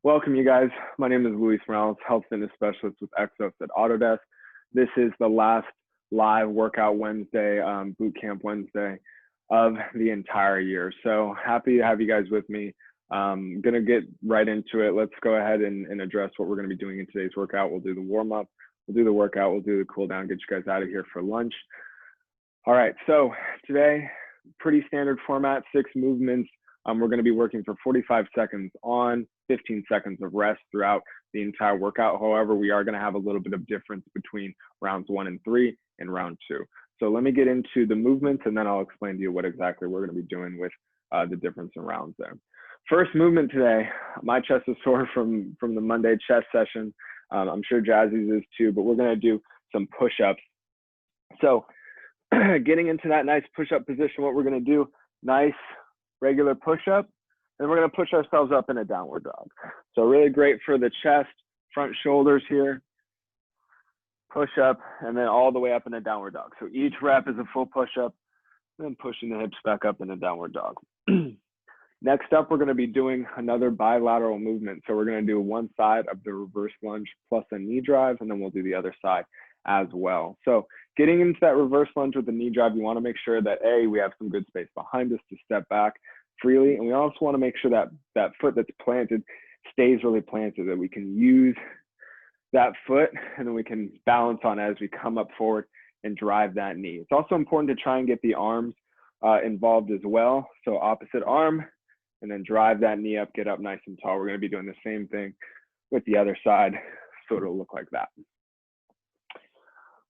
Welcome, you guys. My name is Luis Morales, Health Fitness Specialist with Exos at Autodesk. This is the last live workout Wednesday, boot camp Wednesday of the entire year. So happy to have you guys with me. I'm gonna get right into it. Let's go ahead and address what we're gonna be doing in today's workout. We'll do the warm up, we'll do the workout, we'll do the cool down, get you guys out of here for lunch. All right, so today, pretty standard format, 6 movements. We're going to be working for 45 seconds on, 15 seconds of rest throughout the entire workout. However, we are going to have a little bit of difference between rounds 1 and 3 and round 2. So let me get into the movements and then I'll explain to you what exactly we're going to be doing with the difference in rounds there. First movement today, my chest is sore from the Monday chest session. I'm sure Jazzy's is too, but we're going to do some push-ups. So getting into that nice push-up position, what we're going to do, nice regular push-up, and we're going to push ourselves up in a downward dog. So really great for the chest, front shoulders here, push up, and then all the way up in a downward dog. So each rep is a full push-up, and then pushing the hips back up in a downward dog. Next up, we're going to be doing another bilateral movement. So we're going to do one side of the reverse lunge plus a knee drive, and then we'll do the other side as well. So getting into that reverse lunge with the knee drive, you want to make sure that we have some good space behind us to step back freely. And we also want to make sure that that foot that's planted stays really planted, that we can use that foot and then we can balance on as we come up forward and drive that knee. It's also important to try and get the arms involved as well. So opposite arm and then drive that knee up, get up nice and tall. We're going to be doing the same thing with the other side. So it'll look like that.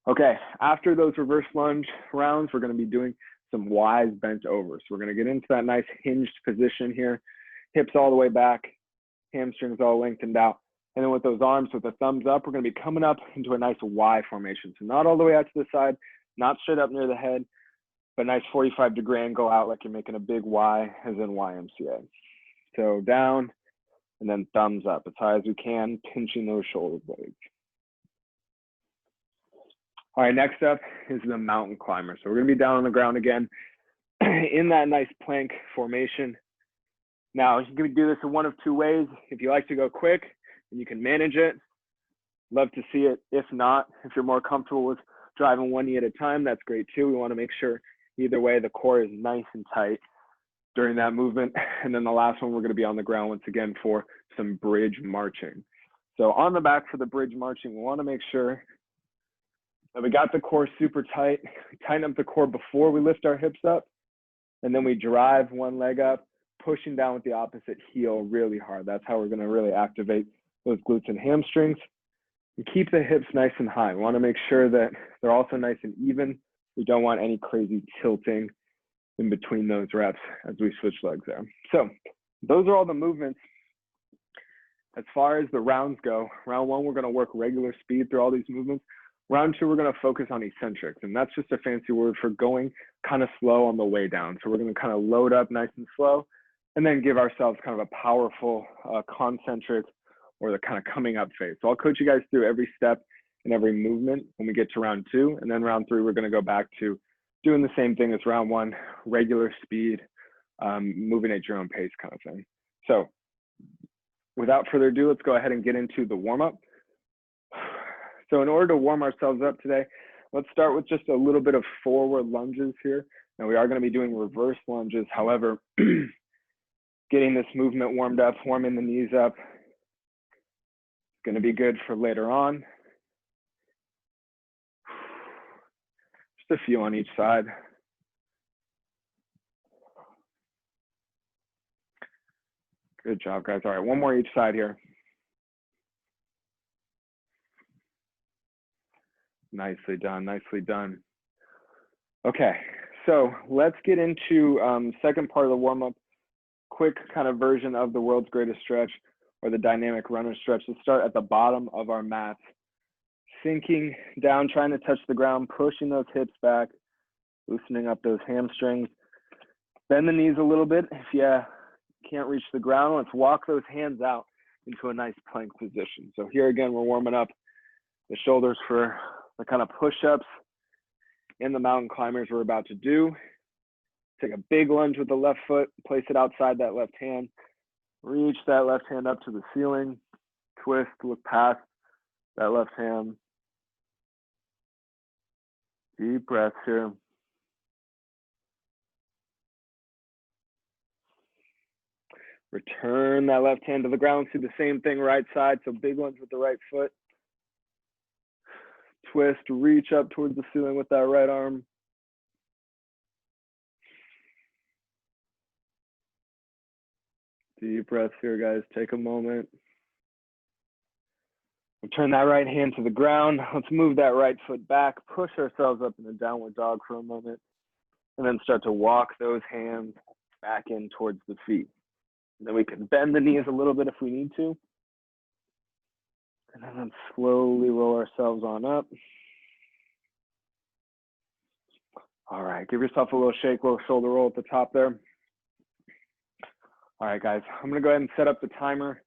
Okay, after those reverse lunge rounds, we're going to be doing some Y's bent over. So we're going to get into that nice hinged position here, hips all the way back, hamstrings all lengthened out. And then with those arms, with the thumbs up, we're going to be coming up into a nice Y formation. So not all the way out to the side, not straight up near the head, but nice 45-degree angle out like you're making a big Y, as in YMCA. So down and then thumbs up as high as we can, pinching those shoulder blades. All right, next up is the mountain climber. So we're gonna be down on the ground again in that nice plank formation. Now, you can do this in one of 2 ways. If you like to go quick and you can manage it, love to see it. If not, if you're more comfortable with driving one knee at a time, that's great too. We wanna make sure either way the core is nice and tight during that movement. And then the last one, we're gonna be on the ground once again for some bridge marching. So on the back for the bridge marching, we wanna make sure and we got the core super tight. We tighten up the core before we lift our hips up. And then we drive one leg up, pushing down with the opposite heel really hard. That's how we're gonna really activate those glutes and hamstrings. And keep the hips nice and high. We wanna make sure that they're also nice and even. We don't want any crazy tilting in between those reps as we switch legs there. So those are all the movements. As far as the rounds go, round 1, we're gonna work regular speed through all these movements. Round 2, we're going to focus on eccentrics, and that's just a fancy word for going kind of slow on the way down. So we're going to kind of load up nice and slow, and then give ourselves kind of a powerful concentric or the kind of coming up phase. So I'll coach you guys through every step and every movement when we get to round 2, and then round 3, we're going to go back to doing the same thing as round 1, regular speed, moving at your own pace kind of thing. So without further ado, let's go ahead and get into the warm-up. So in order to warm ourselves up today, let's start with just a little bit of forward lunges here. Now we are going to be doing reverse lunges. However, getting this movement warmed up, warming the knees up, is going to be good for later on. Just a few on each side. Good job, guys. All right, one more each side here. Nicely done, nicely done. Okay, so let's get into second part of the warm-up, quick kind of version of the world's greatest stretch or the dynamic runner stretch. Let's start at the bottom of our mat, sinking down, trying to touch the ground, pushing those hips back, loosening up those hamstrings. Bend the knees a little bit. If you can't reach the ground, let's walk those hands out into a nice plank position. So here again, we're warming up the shoulders for the kind of push-ups and the mountain climbers we're about to do. Take a big lunge with the left foot, place it outside that left hand. Reach that left hand up to the ceiling. Twist, look past that left hand. Deep breaths here. Return that left hand to the ground. Do the same thing right side. So big lunge with the right foot. Twist, reach up towards the ceiling with that right arm. Deep breaths here, guys. Take a moment. Turn that right hand to the ground. Let's move that right foot back. Push ourselves up in a downward dog for a moment. And then start to walk those hands back in towards the feet. And then we can bend the knees a little bit if we need to. And then slowly roll ourselves on up. All right, give yourself a little shake, little shoulder roll at the top there. All right, guys, I'm gonna go ahead and set up the timer.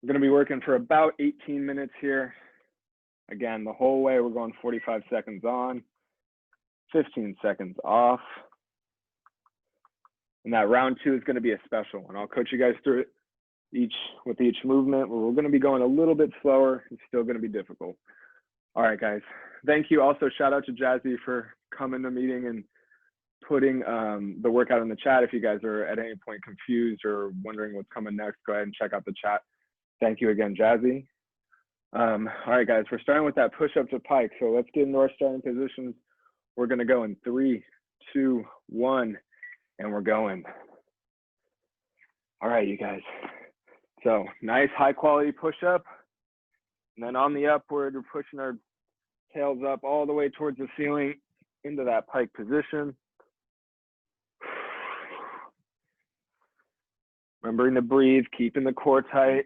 We're gonna be working for about 18 minutes here. Again, the whole way, we're going 45 seconds on, 15 seconds off. And that round 2 is gonna be a special one. I'll coach you guys through it with each movement. We're gonna be going a little bit slower. It's still gonna be difficult. All right, guys, thank you. Also, shout out to Jazzy for coming to the meeting and putting the workout in the chat. If you guys are at any point confused or wondering what's coming next, go ahead and check out the chat. Thank you again, Jazzy. All right, guys, we're starting with that push up to pike. So let's get into our starting positions. We're gonna go in 3, 2, 1, and we're going. All right, you guys. So nice high quality push up. And then on the upward, we're pushing our tails up all the way towards the ceiling into that pike position. Remembering to breathe, keeping the core tight.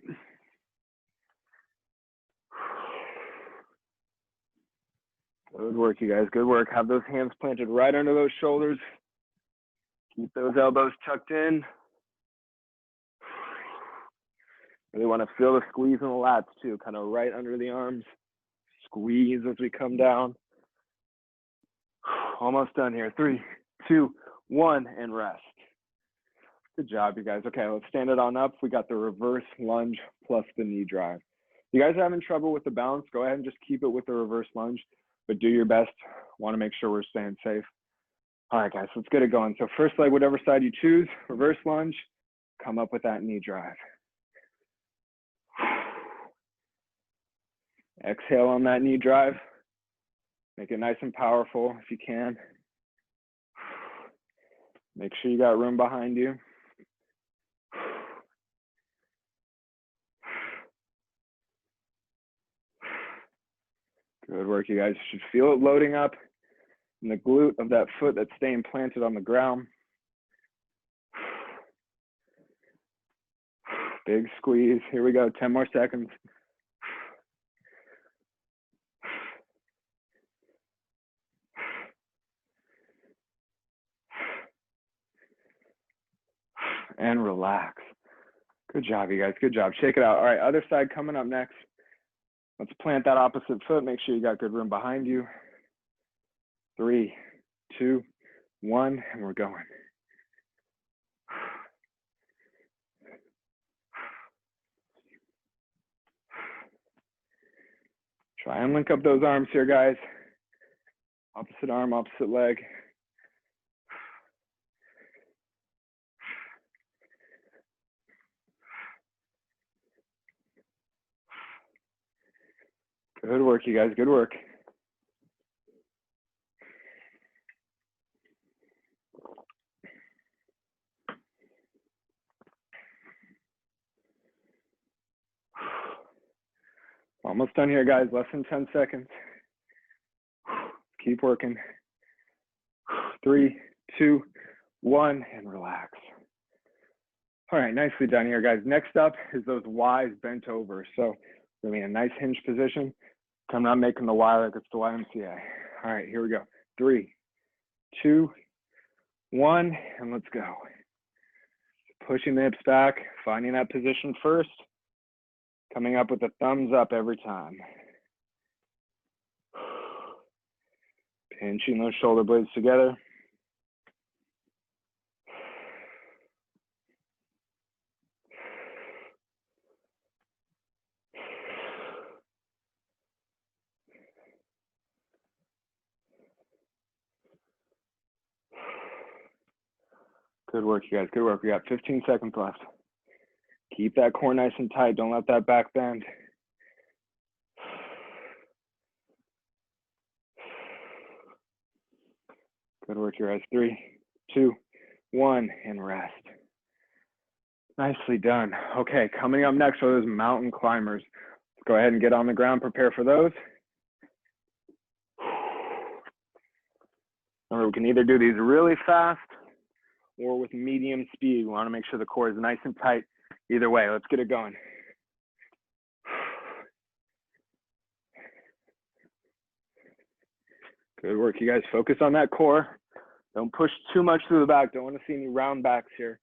Good work, you guys, good work. Have those hands planted right under those shoulders. Keep those elbows tucked in. Really want to feel the squeeze in the lats too, kind of right under the arms. Squeeze as we come down. Almost done here. 3, 2, 1, and rest. Good job, you guys. Okay, let's stand it on up. We got the reverse lunge plus the knee drive. You guys are having trouble with the balance, go ahead and just keep it with the reverse lunge, but do your best. Want to make sure we're staying safe. All right, guys, let's get it going. So first leg, whatever side you choose, reverse lunge, come up with that knee drive. Exhale on that knee drive. Make it nice and powerful if you can. Make sure you got room behind you. Good work, you guys. You should feel it loading up in the glute of that foot that's staying planted on the ground. Big squeeze. Here we go. 10 more seconds. And relax. Good job, you guys. Good job. Shake it out. All right, other side coming up next. Let's plant that opposite foot. Make sure you got good room behind you. 3, 2, 1, and we're going. Try and link up those arms here, guys. Opposite arm, opposite leg. Good work, you guys. Good work. Almost done here, guys. Less than 10 seconds. Keep working. 3, 2, 1, and relax. All right, nicely done here, guys. Next up is those Ys bent over. So really a nice hinge position. I'm not making the Y like it's the YMCA. All right, here we go. 3, 2, 1, and let's go. Pushing the hips back, finding that position first. Coming up with a thumbs up every time. Pinching those shoulder blades together. Good work, you guys. Good work. We got 15 seconds left. Keep that core nice and tight. Don't let that back bend. Good work, you guys. 3, 2, 1, and rest. Nicely done. Okay, coming up next are those mountain climbers. Let's go ahead and get on the ground, prepare for those. Remember, we can either do these really fast or with medium speed. We want to make sure the core is nice and tight. Either way, let's get it going. Good work, you guys. Focus on that core. Don't push too much through the back. Don't want to see any round backs here.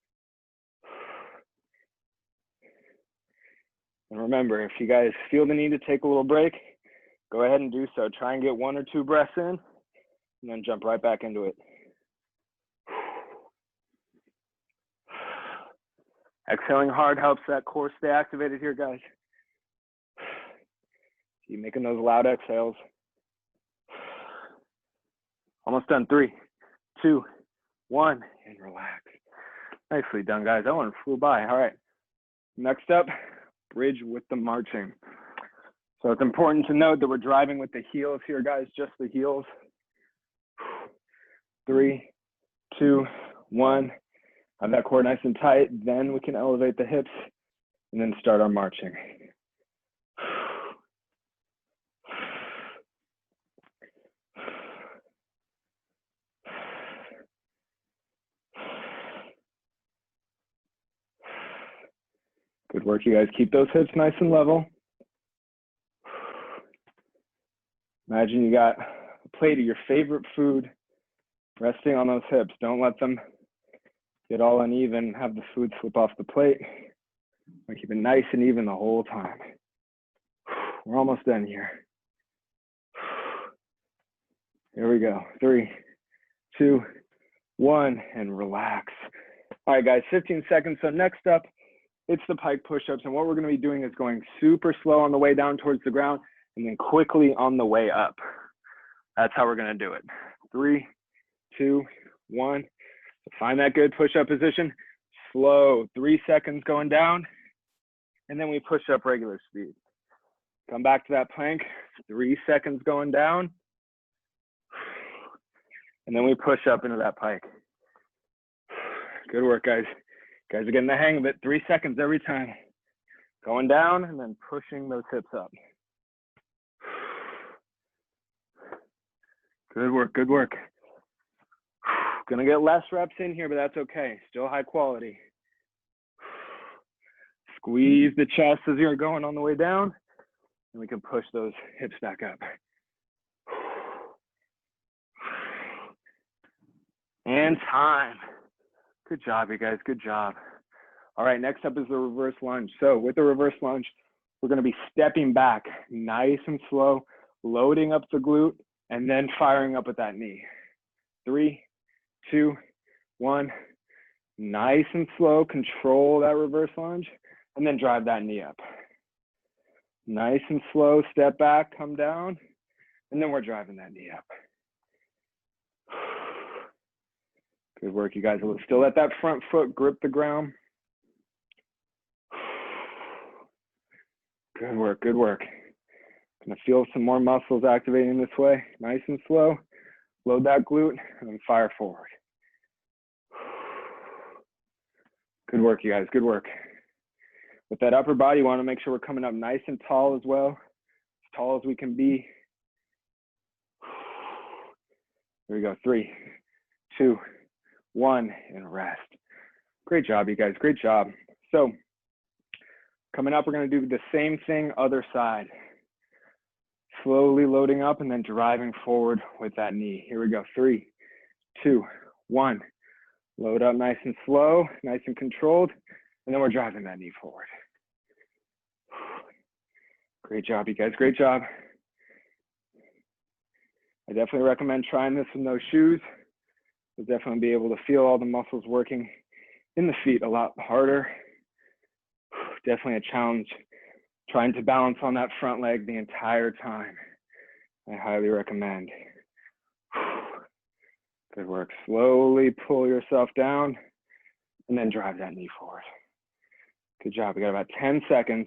And remember, if you guys feel the need to take a little break, go ahead and do so. Try and get 1 or 2 breaths in, and then jump right back into it. Exhaling hard helps that core stay activated here, guys. Keep making those loud exhales. Almost done. 3, 2, 1, and relax. Nicely done, guys. That one flew by. All right. Next up, bridge with the marching. So it's important to note that we're driving with the heels here, guys, just the heels. 3, 2, 1. Have that core nice and tight. Then we can elevate the hips and then start our marching. Good work, you guys. Keep those hips nice and level. Imagine you got a plate of your favorite food resting on those hips. Don't let them get all uneven, have the food slip off the plate. Keep it nice and even the whole time. We're almost done here. Here we go. 3, 2, 1, and relax. All right, guys, 15 seconds. So next up, it's the pike push-ups. And what we're going to be doing is going super slow on the way down towards the ground and then quickly on the way up. That's how we're going to do it. 3, 2, 1. So find that good push-up position. Slow, 3 seconds going down. And then we push up regular speed. Come back to that plank, 3 seconds going down. And then we push up into that pike. Good work, guys. You guys are getting the hang of it. 3 seconds every time. Going down and then pushing those hips up. Good work, good work. Gonna get less reps in here, but that's okay. Still high quality. Squeeze the chest as you're going on the way down, and we can push those hips back up. And time. Good job, you guys, good job. All right, next up is the reverse lunge. So with the reverse lunge, we're gonna be stepping back nice and slow, loading up the glute, and then firing up with that knee. 3, 2, 1. Nice and slow, control that reverse lunge, and then drive that knee up. Nice and slow, step back, come down, and then we're driving that knee up. Good work, you guys. Still let that front foot grip the ground. Good work, good work. Gonna feel some more muscles activating this way. Nice and slow. Load that glute and then fire forward. Good work, you guys, good work. With that upper body, you wanna make sure we're coming up nice and tall as well. As tall as we can be. Here we go, 3, 2, 1, and rest. Great job, you guys, great job. So, coming up, we're gonna do the same thing, other side. Slowly loading up and then driving forward with that knee. Here we go, 3, 2, 1. Load up nice and slow, nice and controlled, and then we're driving that knee forward. Great job, you guys, great job. I definitely recommend trying this with no shoes. You'll definitely be able to feel all the muscles working in the feet a lot harder. Definitely a challenge trying to balance on that front leg the entire time. I highly recommend. Good work. Slowly pull yourself down and then drive that knee forward. Good job. We got about 10 seconds.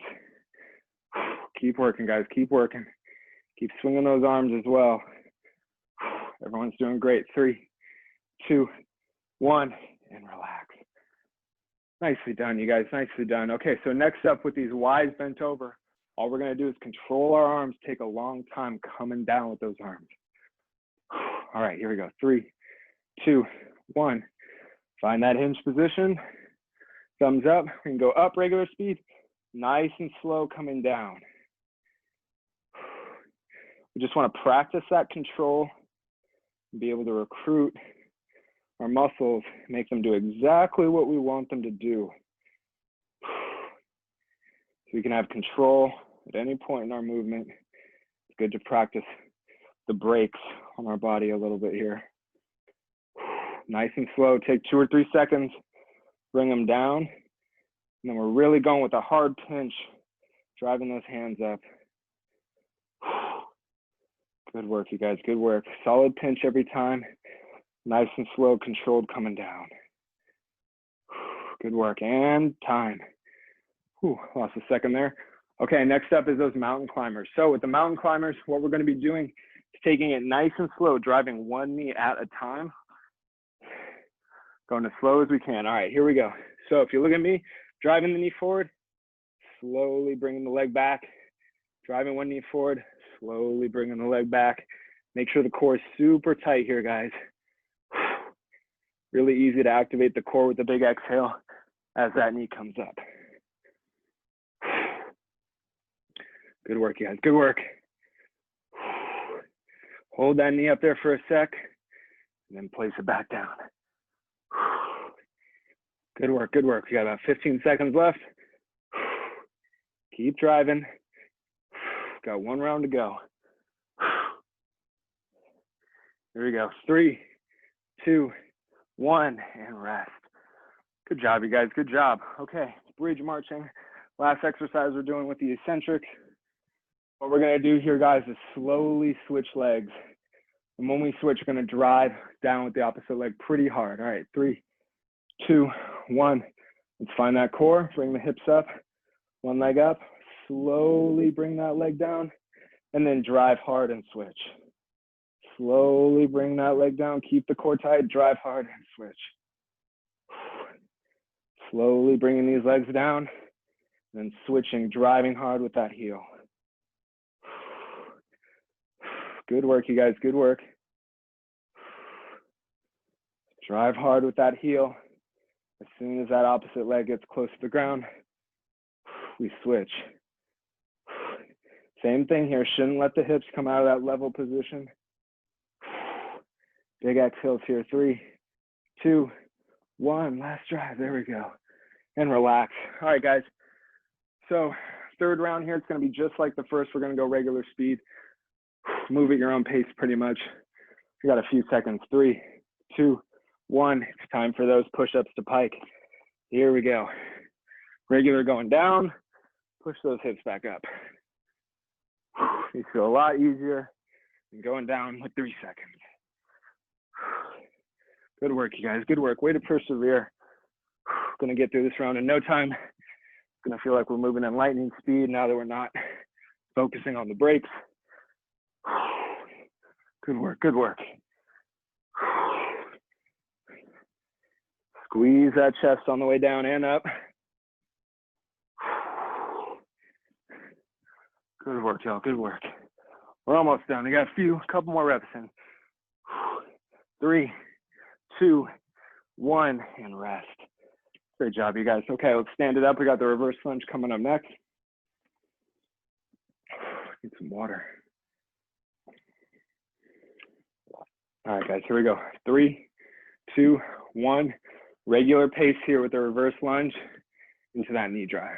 Keep working, guys. Keep working. Keep swinging those arms as well. Everyone's doing great. 3, 2, 1, and relax. Nicely done, you guys. Nicely done. Okay, so next up with these Ys bent over, all we're going to do is control our arms, take a long time coming down with those arms. All right, here we go. 3, 2, 1. Find that hinge position. Thumbs up. We can go up regular speed, nice and slow coming down. We just want to practice that control and be able to recruit our muscles, make them do exactly what we want them to do. So we can have control at any point in our movement. It's good to practice the brakes on our body a little bit here. Nice and slow, take 2 or 3 seconds, bring them down. And then we're really going with a hard pinch, driving those hands up. Good work, you guys, good work. Solid pinch every time. Nice and slow, controlled coming down. Good work, and time. Lost a second there. Okay, next up is those mountain climbers. So with the mountain climbers, what we're gonna be doing is taking it nice and slow, driving one knee at a time. Going as slow as we can. All right, here we go. So if you look at me, driving the knee forward, slowly bringing the leg back, driving one knee forward, slowly bringing the leg back. Make sure the core is super tight here, guys. Really easy to activate the core with the big exhale as that knee comes up. Good work, you guys, good work. Hold that knee up there for a sec, and then place it back down. Good work, good work. You got about 15 seconds left. Keep driving. Got one round to go. Here we go. 3, 2, 1, and rest. Good job, you guys, good job. Okay, bridge marching. Last exercise we're doing with the eccentrics. What we're gonna do here, guys, is slowly switch legs. And when we switch, we're gonna drive down with the opposite leg pretty hard. All right, 3, 2, 1. Let's find that core, bring the hips up, one leg up, slowly bring that leg down, and then drive hard and switch. Slowly bring that leg down, keep the core tight, drive hard and switch. Slowly bringing these legs down, then switching, driving hard with that heel. Good work, you guys, good work. Drive hard with that heel. As soon as that opposite leg gets close to the ground, we switch. Same thing here, shouldn't let the hips come out of that level position. Big exhales here, 3, 2, 1, last drive, there we go. And relax. All right, guys. So third round here, it's gonna be just like the first. We're gonna go regular speed. Move at your own pace pretty much. We got a few seconds, 3, 2, 1. It's time for those push-ups to pike. Here we go. Regular going down, push those hips back up. You feel a lot easier than going down with 3 seconds. Good work, you guys, good work. Way to persevere. Gonna get through this round in no time. It's gonna feel like we're moving at lightning speed now that we're not focusing on the brakes. Good work, good work. Squeeze that chest on the way down and up. Good work, y'all, good work. We're almost done. We got a couple more reps in. 3, 2, 1, and rest. Great job, you guys. Okay, let's stand it up. We got the reverse lunge coming up next. Need some water. All right, guys, here we go. 3, 2, 1. Regular pace here with the reverse lunge into that knee drive.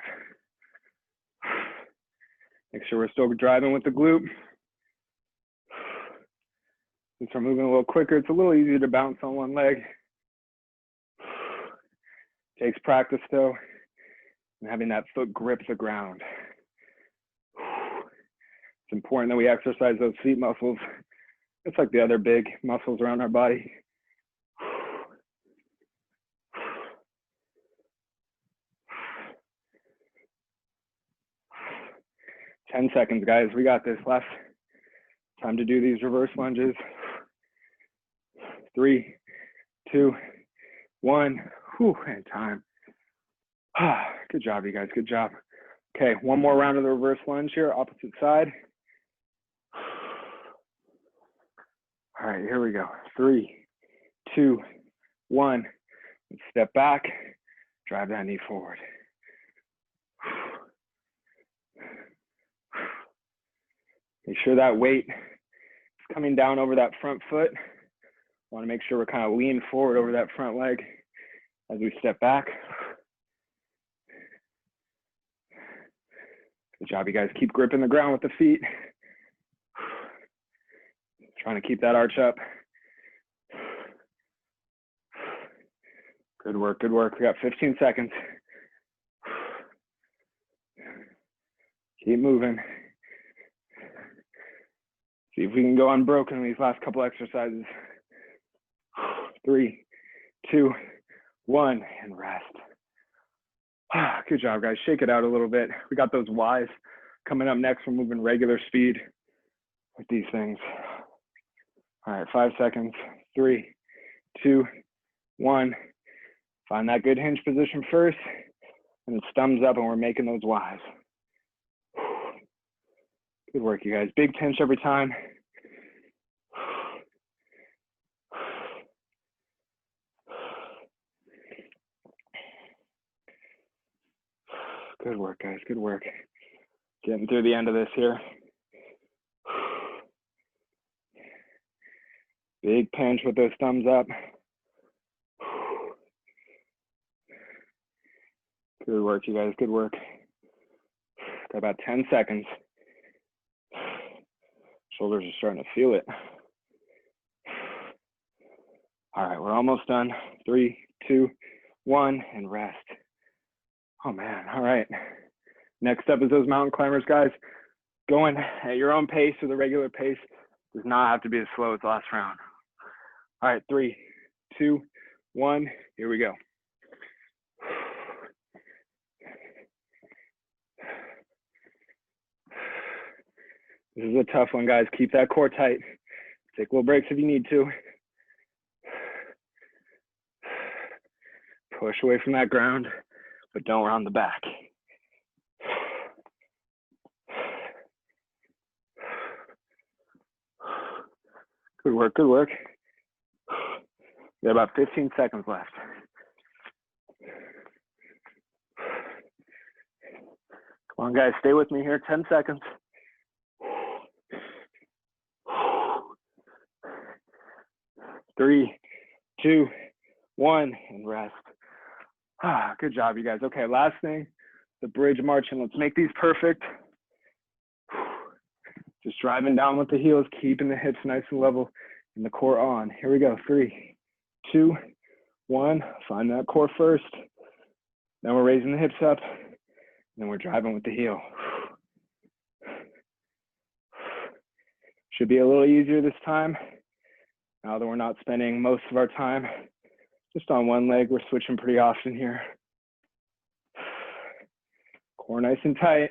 Make sure we're still driving with the glute. Since we're moving a little quicker, it's a little easier to bounce on one leg. Takes practice though, and having that foot grip the ground. It's important that we exercise those feet muscles. It's like the other big muscles around our body. 10 seconds, guys. We got this. Last time to do these reverse lunges. 3, 2, 1. Whew, and time. Good job, you guys. Good job. Okay, one more round of the reverse lunge here, opposite side. All right, here we go. 3, 2, 1. Step back, drive that knee forward. Make sure that weight is coming down over that front foot. Want to make sure we're kind of leaning forward over that front leg as we step back. Good job, you guys. Keep gripping the ground with the feet. Trying to keep that arch up. Good work, good work. We got 15 seconds. Keep moving. See if we can go unbroken in these last couple exercises. 3, 2, 1, and rest. Good job, guys. Shake it out a little bit. We got those Ys coming up next. We're moving regular speed with these things. All right, 5 seconds. 3, 2, 1. Find that good hinge position first, and it's thumbs up, and we're making those Ys. Good work, you guys. Big pinch every time. Good work, guys. Good work. Getting through the end of this here. Big pinch with those thumbs up. Good work, you guys. Good work. Got about 10 seconds. Shoulders are starting to feel it. All right, we're almost done. 3, 2, 1, and rest. Oh man, all right. Next up is those mountain climbers, guys. Going at your own pace or the regular pace. Does not have to be as slow as the last round. All right, 3, 2, 1, here we go. This is a tough one, guys. Keep that core tight. Take little breaks if you need to. Push away from that ground, but don't round the back. Good work, good work. We got about 15 seconds left. Come on, guys, stay with me here. 10 seconds. 3, 2, 1, and rest. Good job, you guys. Okay, last thing, the bridge marching. Let's make these perfect. Just driving down with the heels, keeping the hips nice and level and the core on. Here we go. 3, 2, 1. Find that core first. Then we're raising the hips up. And then we're driving with the heel. Should be a little easier this time. Now that we're not spending most of our time just on one leg, we're switching pretty often here. Core nice and tight.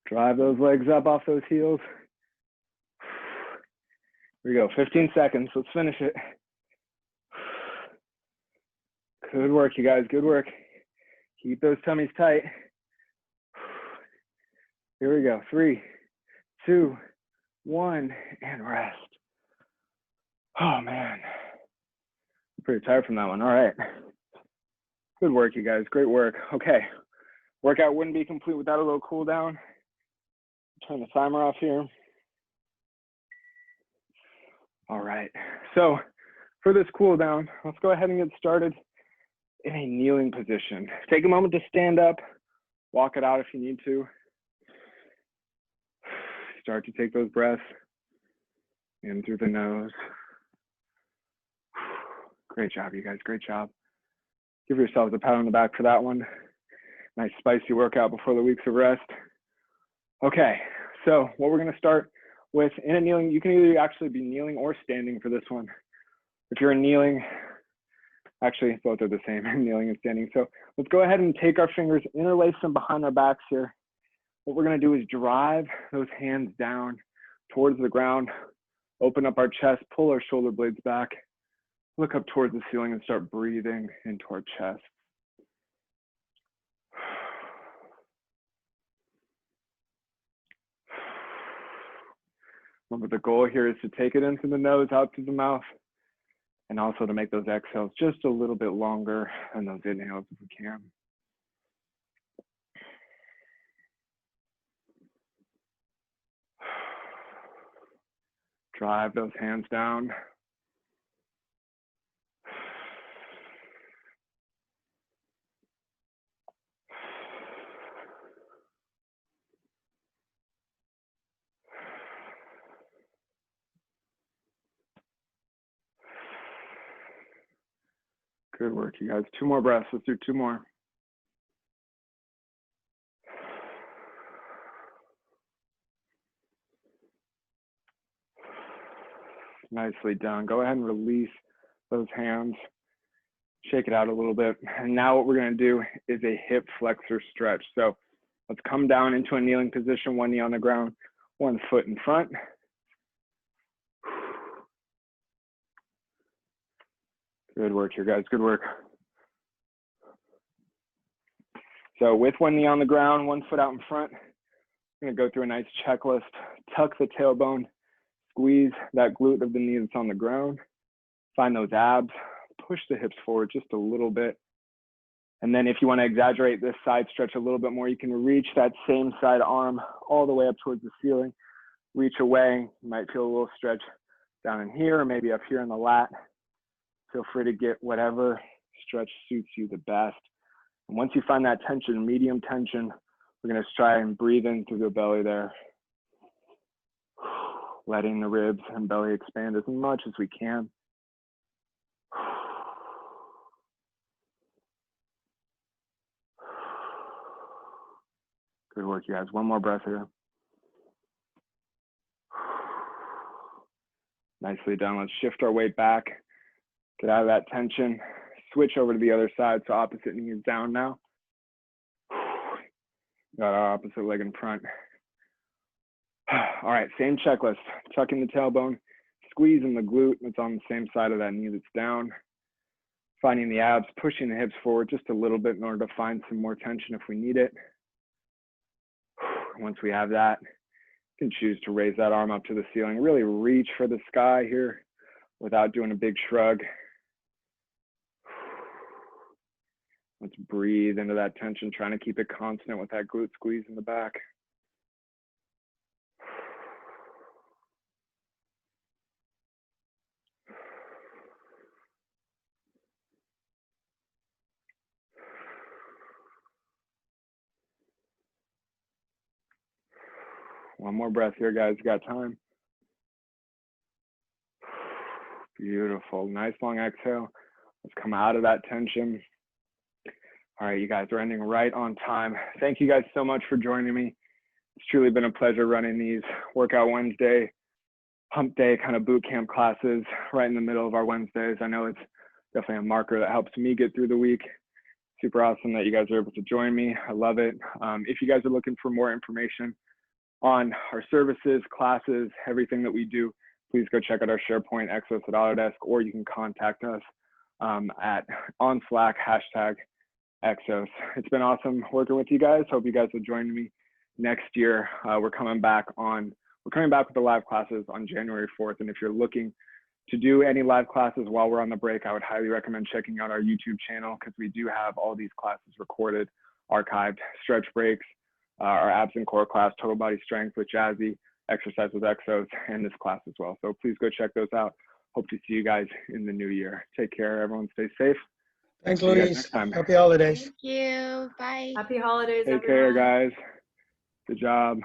Drive those legs up off those heels. Here we go, 15 seconds, let's finish it. Good work, you guys, good work. Keep those tummies tight. Here we go, 3, 2, 1, and rest. Oh man, I'm pretty tired from that one. All right, good work, you guys, great work. Okay, workout wouldn't be complete without a little cool down. Turn the timer off here. All right, so for this cool down, let's go ahead and get started in a kneeling position. Take a moment to stand up, walk it out if you need to. Start to take those breaths in through the nose. Great job, you guys, great job. Give yourselves a pat on the back for that one. Nice spicy workout before the weeks of rest. Okay, so what we're gonna start with in a kneeling, you can either actually be kneeling or standing for this one. If you're kneeling, Actually, both are the same, kneeling and standing. So let's go ahead and take our fingers, interlace them behind our backs here. What we're gonna do is drive those hands down towards the ground, open up our chest, pull our shoulder blades back, look up towards the ceiling and start breathing into our chest. Remember, the goal here is to take it into the nose, out to the mouth, and also to make those exhales just a little bit longer than those inhales if we can. Drive those hands down. Good work, you guys. 2 more breaths. Let's do 2 more. Nicely done. Go ahead and release those hands. Shake it out a little bit. And now what we're going to do is a hip flexor stretch. So let's come down into a kneeling position, 1 knee on the ground, 1 foot in front. Good work here, guys. Good work. So with 1 knee on the ground, 1 foot out in front, I'm going to go through a nice checklist. Tuck the tailbone, squeeze that glute of the knee that's on the ground. Find those abs, push the hips forward just a little bit. And then if you want to exaggerate this side stretch a little bit more, you can reach that same side arm all the way up towards the ceiling. Reach away. You might feel a little stretch down in here, or maybe up here in the lat. Feel free to get whatever stretch suits you the best. And once you find that tension, medium tension, we're going to try and breathe in through the belly there. Letting the ribs and belly expand as much as we can. Good work, you guys. 1 more breath here. Nicely done. Let's shift our weight back. Get out of that tension. Switch over to the other side. So opposite knee is down now. Got our opposite leg in front. All right, same checklist. Tucking the tailbone, squeezing the glute that's on the same side of that knee that's down. Finding the abs, pushing the hips forward just a little bit in order to find some more tension if we need it. Once we have that, you can choose to raise that arm up to the ceiling. Really reach for the sky here without doing a big shrug. Let's breathe into that tension, trying to keep it constant with that glute squeeze in the back. One more breath here, guys. You got time. Beautiful. Nice long exhale. Let's come out of that tension. All right, you guys, we're ending right on time. Thank you guys so much for joining me. It's truly been a pleasure running these Workout Wednesday, Hump Day kind of boot camp classes right in the middle of our Wednesdays. I know it's definitely a marker that helps me get through the week. Super awesome that you guys are able to join me. I love it. If you guys are looking for more information on our services, classes, everything that we do, please go check out our SharePoint Exos at Autodesk, or you can contact us on Slack, #Exos. It's been awesome working with you guys. Hope you guys will join me next year. We're coming back with the live classes on January 4th. And if you're looking to do any live classes while we're on the break, I would highly recommend checking out our YouTube channel, because we do have all these classes recorded, archived, stretch breaks, our abs and core class, total body strength with Jazzy, exercise with Exos, and this class as well. So please go check those out. Hope to see you guys in the new year. Take care, everyone. Stay safe. Thanks, Luis. Happy holidays. Thank you. Bye. Happy holidays, Take care, guys. Good job.